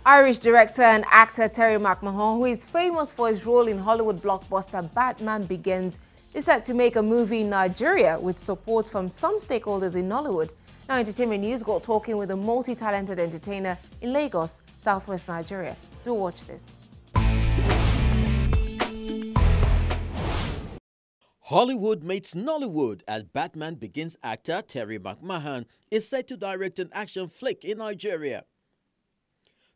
Irish director and actor Terry McMahony, who is famous for his role in Hollywood blockbuster Batman Begins, is set to make a movie in Nigeria with support from some stakeholders in Nollywood. Now, Entertainment News got talking with a multi-talented entertainer in Lagos, southwest Nigeria. Do watch this. Hollywood meets Nollywood as Batman Begins actor Terry McMahony is set to direct an action flick in Nigeria.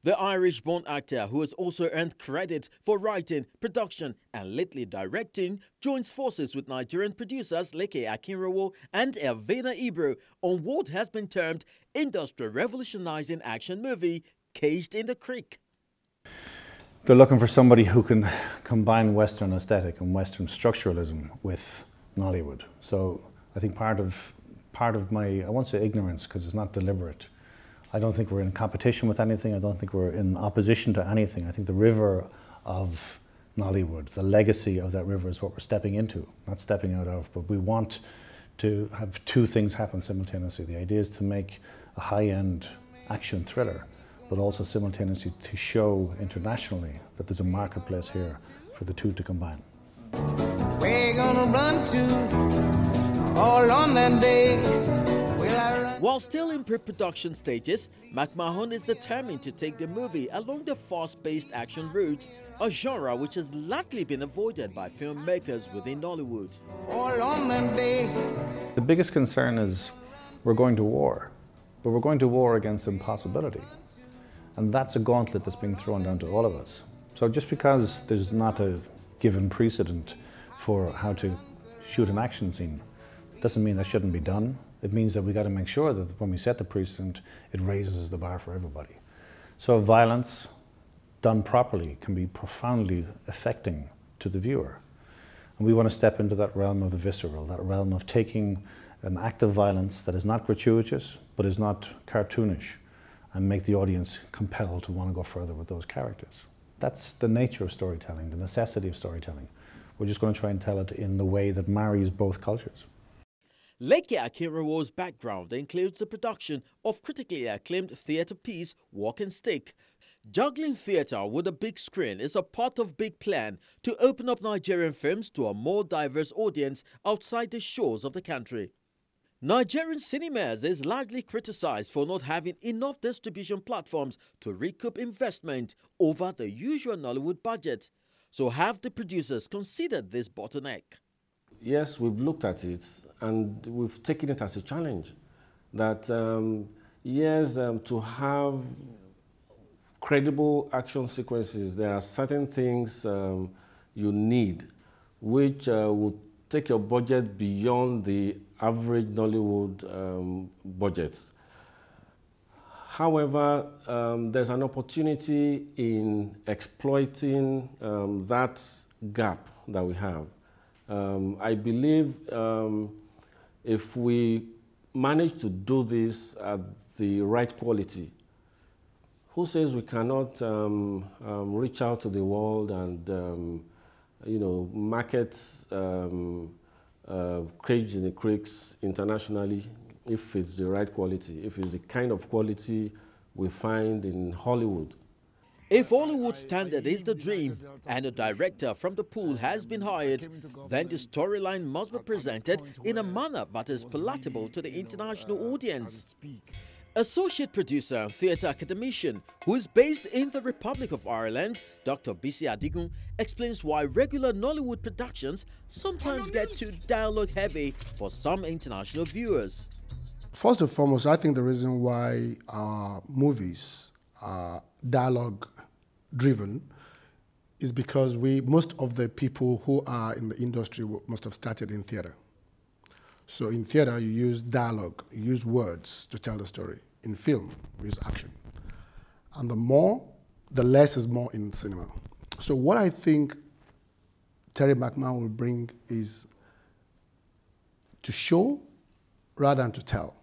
The Irish-born actor, who has also earned credit for writing, production and lately directing, joins forces with Nigerian producers Leke Akinrowo and Elvina Ebru on what has been termed industry-revolutionizing action movie Caged in the Creek. They're looking for somebody who can combine Western aesthetic and Western structuralism with Nollywood. So I think part of my, I won't say ignorance because it's not deliberate. I don't think we're in competition with anything. I don't think we're in opposition to anything. I think the river of Nollywood, the legacy of that river is what we're stepping into, not stepping out of. But we want to have two things happen simultaneously. The idea is to make a high-end action thriller, but also simultaneously to show internationally that there's a marketplace here for the two to combine. We're gonna run to all on that day. While still in pre-production stages, McMahony is determined to take the movie along the fast-paced action route, a genre which has largely been avoided by filmmakers within Nollywood. All on that day. The biggest concern is we're going to war, but we're going to war against impossibility. And that's a gauntlet that's being thrown down to all of us. So just because there's not a given precedent for how to shoot an action scene, doesn't mean that shouldn't be done. It means that we got to make sure that when we set the precedent, it raises the bar for everybody. So violence done properly can be profoundly affecting to the viewer. And we want to step into that realm of the visceral, that realm of taking an act of violence that is not gratuitous, but is not cartoonish, and make the audience compelled to want to go further with those characters. That's the nature of storytelling, the necessity of storytelling. We're just going to try and tell it in the way that marries both cultures. Leke Akinrowo's background includes the production of critically acclaimed theatre piece Walk and Stick. Juggling theatre with a big screen is a part of big plan to open up Nigerian films to a more diverse audience outside the shores of the country. Nigerian Cinema is largely criticized for not having enough distribution platforms to recoup investment over the usual Nollywood budget. So have the producers considered this bottleneck? Yes, we've looked at it and we've taken it as a challenge. That to have credible action sequences, there are certain things you need which will take your budget beyond the average Nollywood budgets. However, there's an opportunity in exploiting that gap that we have. I believe if we manage to do this at the right quality, who says we cannot reach out to the world and market Caged in the Creeks internationally if it's the right quality, if it's the kind of quality we find in Hollywood. If Hollywood standard is the dream and a director from the pool has been hired, then the storyline must be presented in a manner that is palatable to the international audience. Associate producer and theatre academician who is based in the Republic of Ireland, Dr. Bisi Adigun, explains why regular Nollywood productions sometimes get too dialogue-heavy for some international viewers. First and foremost, I think the reason why our movies are dialogue-driven is because most of the people who are in the industry must have started in theatre. So in theatre, you use dialogue, you use words to tell the story. In film, we use action. And the less is more in cinema. So what I think Terry McMahony will bring is to show rather than to tell.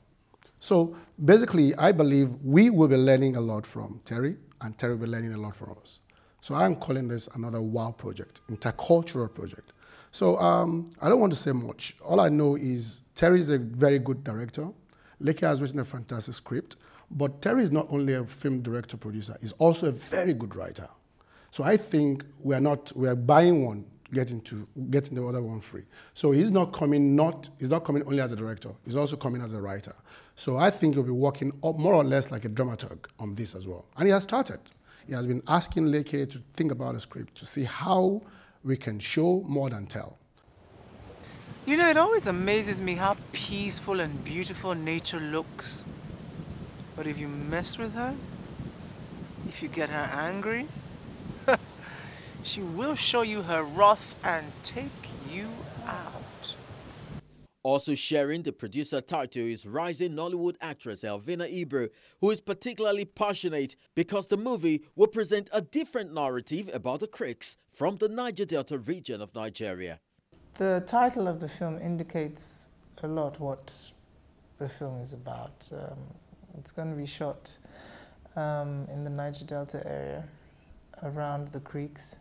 So basically, I believe we will be learning a lot from Terry, and Terry will be learning a lot from us. So I'm calling this another WOW project, intercultural project. So I don't want to say much. All I know is Terry is a very good director. Leke has written a fantastic script. But Terry is not only a film director, producer, he's also a very good writer. So I think we are buying one, getting the other one free. So he's not coming only as a director, he's also coming as a writer. So I think he'll be working more or less like a dramaturg on this as well. And he has started. He has been asking Leke to think about a script, to see how we can show more than tell. You know, it always amazes me how peaceful and beautiful nature looks. But if you mess with her, if you get her angry, she will show you her wrath and take you out. Also sharing the producer title is rising Nollywood actress Elvina Ebru, who is particularly passionate because the movie will present a different narrative about the Creeks from the Niger Delta region of Nigeria. The title of the film indicates a lot what the film is about. It's going to be shot in the Niger Delta area, around the creeks.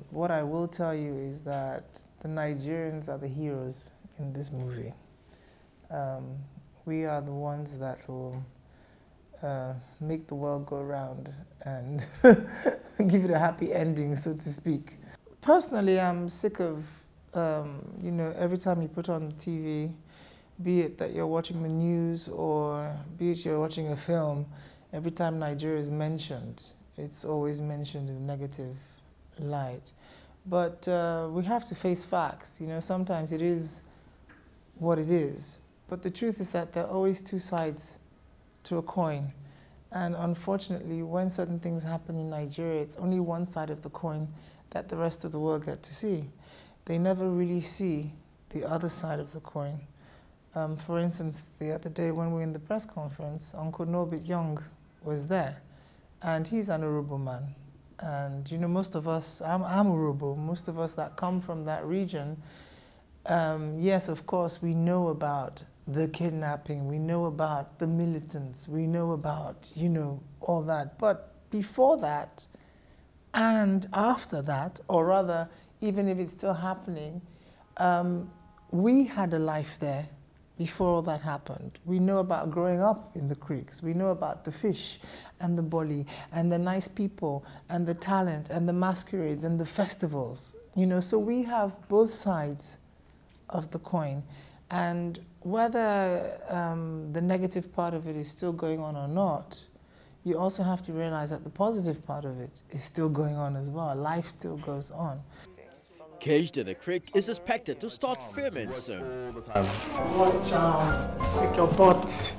What I will tell you is that the Nigerians are the heroes in this movie. We are the ones that will make the world go round and give it a happy ending, so to speak. Personally, I'm sick of, you know, every time you put on the TV, be it that you're watching the news or be it you're watching a film, every time Nigeria is mentioned, it's always mentioned in a negative light. But we have to face facts. You know, sometimes it is what it is. But the truth is that there are always two sides to a coin. And unfortunately, when certain things happen in Nigeria, it's only one side of the coin that the rest of the world get to see. They never really see the other side of the coin. For instance, the other day when we were in the press conference, Uncle Norbit Young was there. And he's an Urobo man. And you know, most of us, I'm Urobo, most of us that come from that region, yes, of course, we know about the kidnapping, we know about the militants, we know about, you know, all that. But before that and after that, or rather, even if it's still happening, we had a life there before all that happened. We know about growing up in the creeks. We know about the fish and the boli and the nice people and the talent and the masquerades and the festivals. You know, so we have both sides of the coin. And whether the negative part of it is still going on or not, you also have to realize that the positive part of it is still going on as well. Life still goes on. Caged in the Creek is expected to start filming soon. Watch out, take your butt.